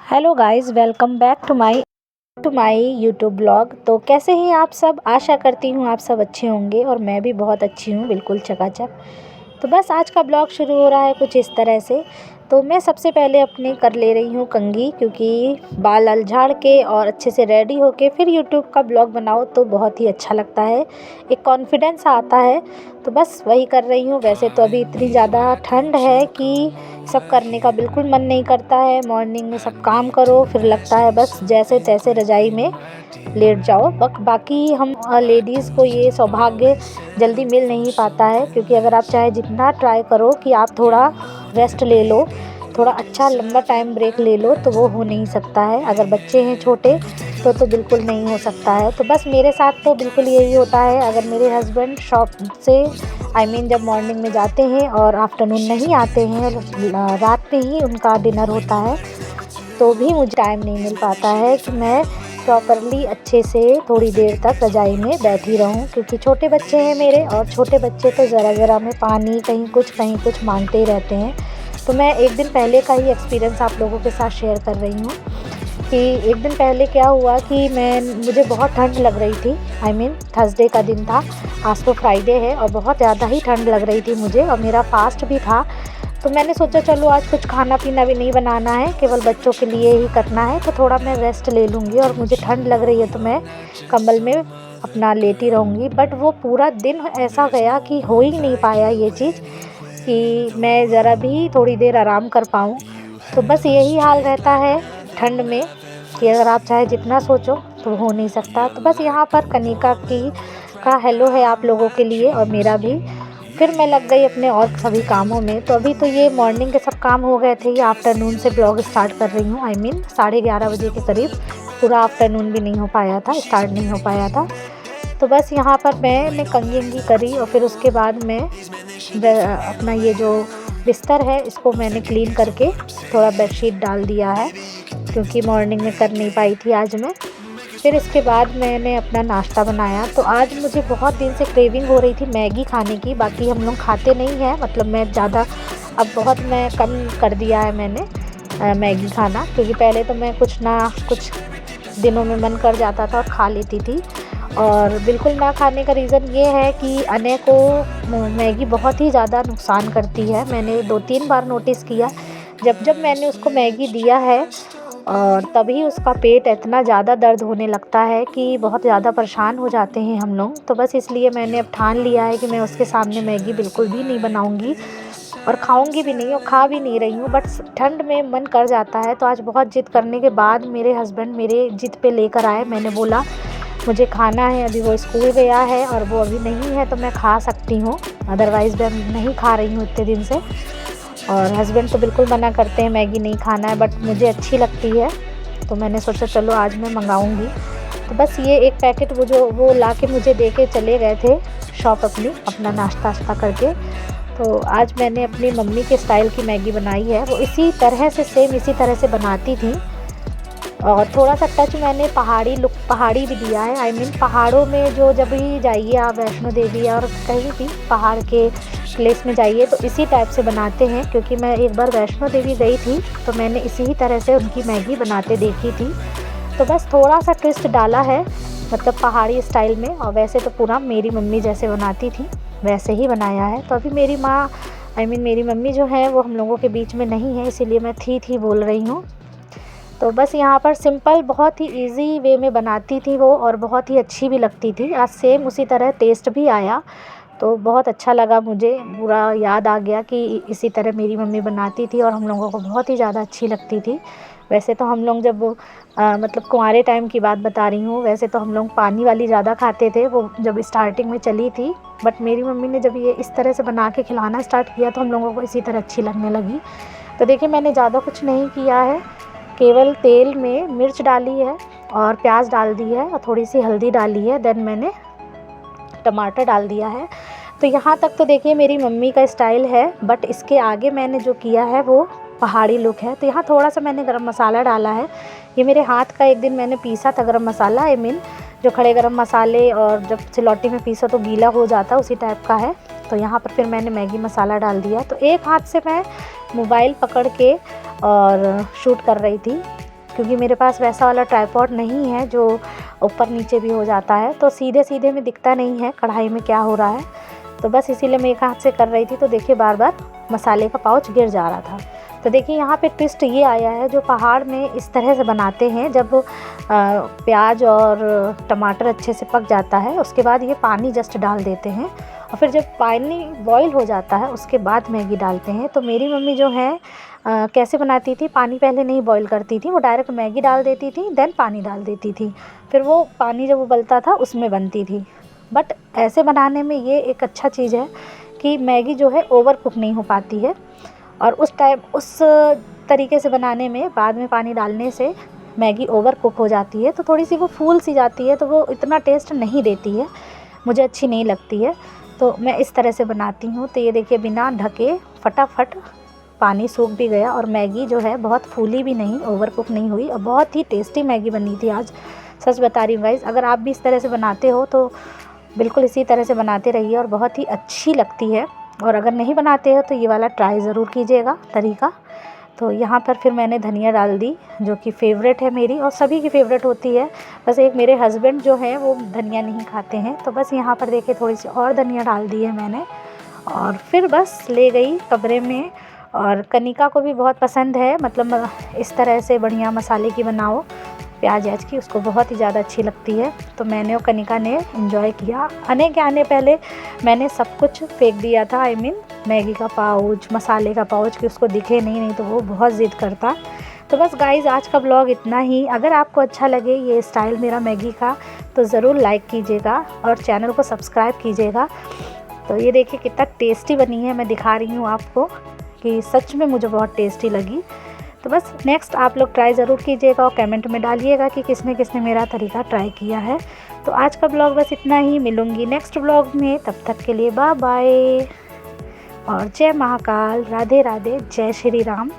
Hello guys, welcome back to my YouTube blog. तो कैसे हैं आप सब? आशा करती हूँ आप सब अच्छे होंगे और मैं भी बहुत अच्छी हूँ, बिल्कुल चकाचक। तो बस आज का ब्लॉग शुरू हो रहा है कुछ इस तरह से। तो मैं सबसे पहले अपने कर ले रही हूँ कंघी, क्योंकि बाल वाल झाड़ के और अच्छे से रेडी होके फिर यूट्यूब का ब्लॉग बनाओ तो बहुत ही अच्छा लगता है, एक कॉन्फिडेंस आता है। तो बस वही कर रही हूँ। वैसे तो अभी इतनी ज़्यादा ठंड है कि सब करने का बिल्कुल मन नहीं करता है। मॉर्निंग में सब काम करो फिर लगता है बस जैसे तैसे रज़ाई में लेट जाओ। बाकी हम लेडीज़ को ये सौभाग्य जल्दी मिल नहीं पाता है, क्योंकि अगर आप चाहे जितना ट्राई करो कि आप थोड़ा रेस्ट ले लो, थोड़ा अच्छा लंबा टाइम ब्रेक ले लो, तो वो हो नहीं सकता है। अगर बच्चे हैं छोटे तो बिल्कुल नहीं हो सकता है। तो बस मेरे साथ तो बिल्कुल यही होता है। अगर मेरे हस्बैंड शॉप से जब मॉर्निंग में जाते हैं और आफ्टरनून नहीं आते हैं, रात में ही उनका डिनर होता है, तो भी मुझे टाइम नहीं मिल पाता है कि मैं प्रॉपरली अच्छे से थोड़ी देर तक रज़ाई में बैठी रहूं, क्योंकि छोटे बच्चे हैं मेरे, और छोटे बच्चे तो ज़रा ज़रा में पानी कहीं कुछ मांगते ही रहते हैं। तो मैं एक दिन पहले का ही एक्सपीरियंस आप लोगों के साथ शेयर कर रही हूँ कि एक दिन पहले क्या हुआ कि मुझे बहुत ठंड लग रही थी। थर्सडे का दिन था, आज तो फ्राइडे है, और बहुत ज़्यादा ही ठंड लग रही थी मुझे, और मेरा फास्ट भी था। तो मैंने सोचा चलो आज कुछ खाना पीना भी नहीं बनाना है, केवल बच्चों के लिए ही करना है, तो थोड़ा मैं रेस्ट ले लूँगी, और मुझे ठंड लग रही है तो मैं कंबल में अपना लेटी रहूँगी। बट वो पूरा दिन ऐसा गया कि हो ही नहीं पाया ये चीज़ कि मैं ज़रा भी थोड़ी देर आराम कर पाऊँ। तो बस यही हाल रहता है ठंड में कि अगर आप चाहे जितना सोचो तो हो नहीं सकता। तो बस यहाँ पर कनिका का हेलो है आप लोगों के लिए, और मेरा भी। फिर मैं लग गई अपने और सभी कामों में। तो अभी तो ये मॉर्निंग के सब काम हो गए थे, ये आफ्टरनून से ब्लॉग स्टार्ट कर रही हूँ। 11:30 बजे के करीब, पूरा आफ्टरनून भी नहीं हो पाया था, स्टार्ट नहीं हो पाया था। तो बस यहाँ पर मैंने कंघी करी, और फिर उसके बाद मैं अपना ये जो बिस्तर है इसको मैंने क्लीन करके थोड़ा बेडशीट डाल दिया है, क्योंकि मॉर्निंग में कर नहीं पाई थी आज मैं। फिर इसके बाद मैंने अपना नाश्ता बनाया। तो आज मुझे बहुत दिन से क्रेविंग हो रही थी मैगी खाने की। बाकी हम लोग खाते नहीं हैं, मतलब मैं ज़्यादा अब बहुत मैं कम कर दिया है मैंने मैगी खाना, क्योंकि पहले तो मैं कुछ ना कुछ दिनों में मन कर जाता था और खा लेती थी। और बिल्कुल ना खाने का रीज़न ये है कि अनय को मैगी बहुत ही ज़्यादा नुकसान करती है। मैंने 2-3 बार नोटिस किया, जब मैंने उसको मैगी दिया है, और तभी उसका पेट इतना ज़्यादा दर्द होने लगता है कि बहुत ज़्यादा परेशान हो जाते हैं हम लोग। तो बस इसलिए मैंने अब ठान लिया है कि मैं उसके सामने मैगी बिल्कुल भी नहीं बनाऊंगी, और खाऊंगी भी नहीं, और खा भी नहीं रही हूँ। बट ठंड में मन कर जाता है। तो आज बहुत ज़िद करने के बाद मेरे हस्बैंड मेरे ज़िद पे लेकर आए। मैंने बोला मुझे खाना है, अभी वो स्कूल गया है और वो अभी नहीं है, तो मैं खा सकती हूँ, अदरवाइज़ मैं नहीं खा रही हूँ इतने दिन से। और हस्बैंड तो बिल्कुल मना करते हैं मैगी नहीं खाना है, बट मुझे अच्छी लगती है, तो मैंने सोचा चलो आज मैं मंगाऊंगी। तो बस ये एक पैकेट वो ला के मुझे दे के चले गए थे शॉप अपना नाश्ता करके। तो आज मैंने अपनी मम्मी के स्टाइल की मैगी बनाई है, वो इसी तरह से सेम इसी तरह से बनाती थी। और थोड़ा सा टच मैंने पहाड़ी भी दिया है। पहाड़ों में जब भी जाइए आप, वैष्णो देवी और कहीं भी पहाड़ के प्लेस में जाइए, तो इसी टाइप से बनाते हैं। क्योंकि मैं एक बार वैष्णो देवी गई थी, तो मैंने इसी तरह से उनकी मैगी बनाते देखी थी। तो बस थोड़ा सा ट्विस्ट डाला है, मतलब पहाड़ी स्टाइल में। और वैसे तो पूरा मेरी मम्मी जैसे बनाती थी वैसे ही बनाया है। तो अभी मेरी माँ मेरी मम्मी जो है वो हम लोगों के बीच में नहीं है, इसीलिए मैं थी बोल रही हूँ। तो बस यहाँ पर सिंपल बहुत ही इजी वे में बनाती थी वो, और बहुत ही अच्छी भी लगती थी। आज सेम उसी तरह टेस्ट भी आया, तो बहुत अच्छा लगा मुझे। पूरा याद आ गया कि इसी तरह मेरी मम्मी बनाती थी और हम लोगों को बहुत ही ज़्यादा अच्छी लगती थी। वैसे तो हम लोग जब मतलब कुंवारे टाइम की बात बता रही हूँ, वैसे तो हम लोग पानी वाली ज़्यादा खाते थे, वो जब स्टार्टिंग में चली थी। बट मेरी मम्मी ने जब ये इस तरह से बना के खिलाना स्टार्ट किया, तो हम लोगों को इसी तरह अच्छी लगने लगी। तो देखिए मैंने ज़्यादा कुछ नहीं किया है, केवल तेल में मिर्च डाली है और प्याज डाल दी है और थोड़ी सी हल्दी डाली है, देन मैंने टमाटर डाल दिया है। तो यहाँ तक तो देखिए मेरी मम्मी का स्टाइल है, बट इसके आगे मैंने जो किया है वो पहाड़ी लुक है। तो यहाँ थोड़ा सा मैंने गरम मसाला डाला है। ये मेरे हाथ का एक दिन मैंने पीसा था गरम मसाला, जो खड़े गरम मसाले और जब सिलौटी में पीसा तो गीला हो जाता, उसी टाइप का है। तो यहाँ पर फिर मैंने मैगी मसाला डाल दिया। तो एक हाथ से मैं मोबाइल पकड़ के और शूट कर रही थी, क्योंकि मेरे पास वैसा वाला ट्राइपॉड नहीं है जो ऊपर नीचे भी हो जाता है, तो सीधे सीधे में दिखता नहीं है कढ़ाई में क्या हो रहा है। तो बस इसीलिए मैं एक हाथ से कर रही थी, तो देखिए बार बार मसाले का पाउच गिर जा रहा था। तो देखिए यहाँ पे ट्विस्ट ये आया है, जो पहाड़ में इस तरह से बनाते हैं, जब प्याज और टमाटर अच्छे से पक जाता है उसके बाद ये पानी जस्ट डाल देते हैं, और फिर जब पानी बॉईल हो जाता है उसके बाद मैगी डालते हैं। तो मेरी मम्मी जो है कैसे बनाती थी, पानी पहले नहीं बॉईल करती थी, वो डायरेक्ट मैगी डाल देती थी, देन पानी डाल देती थी, फिर वो पानी जब उबलता था उसमें बनती थी। बट ऐसे बनाने में ये एक अच्छा चीज़ है कि मैगी जो है ओवर कुक नहीं हो पाती है, और उस तरीके से बनाने में बाद में पानी डालने से मैगी ओवर कुक हो जाती है, तो थोड़ी सी वो फूल सी जाती है, तो वो इतना टेस्ट नहीं देती है, मुझे अच्छी नहीं लगती है। तो मैं इस तरह से बनाती हूँ। तो ये देखिए बिना ढके फटाफट पानी सूख भी गया, और मैगी जो है बहुत फूली भी नहीं, ओवर कुक नहीं हुई, और बहुत ही टेस्टी मैगी बनी थी आज। सच बता रही हूँ गाइस, अगर आप भी इस तरह से बनाते हो तो बिल्कुल इसी तरह से बनाते रहिए और बहुत ही अच्छी लगती है। और अगर नहीं बनाते हो तो ये वाला ट्राई ज़रूर कीजिएगा तरीका। तो यहाँ पर फिर मैंने धनिया डाल दी, जो कि फ़ेवरेट है मेरी और सभी की फ़ेवरेट होती है, बस एक मेरे हस्बैंड जो हैं वो धनिया नहीं खाते हैं। तो बस यहाँ पर देखिए थोड़ी सी और धनिया डाल दी है मैंने, और फिर बस ले गई कमरे में। और कनिका को भी बहुत पसंद है, मतलब इस तरह से बढ़िया मसाले की बनाओ प्याज व्याज की, उसको बहुत ही ज़्यादा अच्छी लगती है। तो मैंने और कनिका ने एंजॉय किया। आने के आने पहले मैंने सब कुछ फेंक दिया था, आई मीन मैगी का पाउच, मसाले का पाउच, कि उसको दिखे नहीं तो वो बहुत ज़िद करता। तो बस गाइज़ आज का ब्लॉग इतना ही। अगर आपको अच्छा लगे ये स्टाइल मेरा मैगी का तो ज़रूर लाइक कीजिएगा और चैनल को सब्सक्राइब कीजिएगा। तो ये देखिए कितना टेस्टी बनी है, मैं दिखा रही हूँ आपको कि सच में मुझे बहुत टेस्टी लगी। तो बस नेक्स्ट आप लोग ट्राई ज़रूर कीजिएगा और कमेंट में डालिएगा कि किसने किसने मेरा तरीका ट्राई किया है। तो आज का ब्लॉग बस इतना ही, मिलूँगी नेक्स्ट ब्लॉग में, तब तक के लिए बाय बाय और जय महाकाल, राधे राधे, जय श्री राम।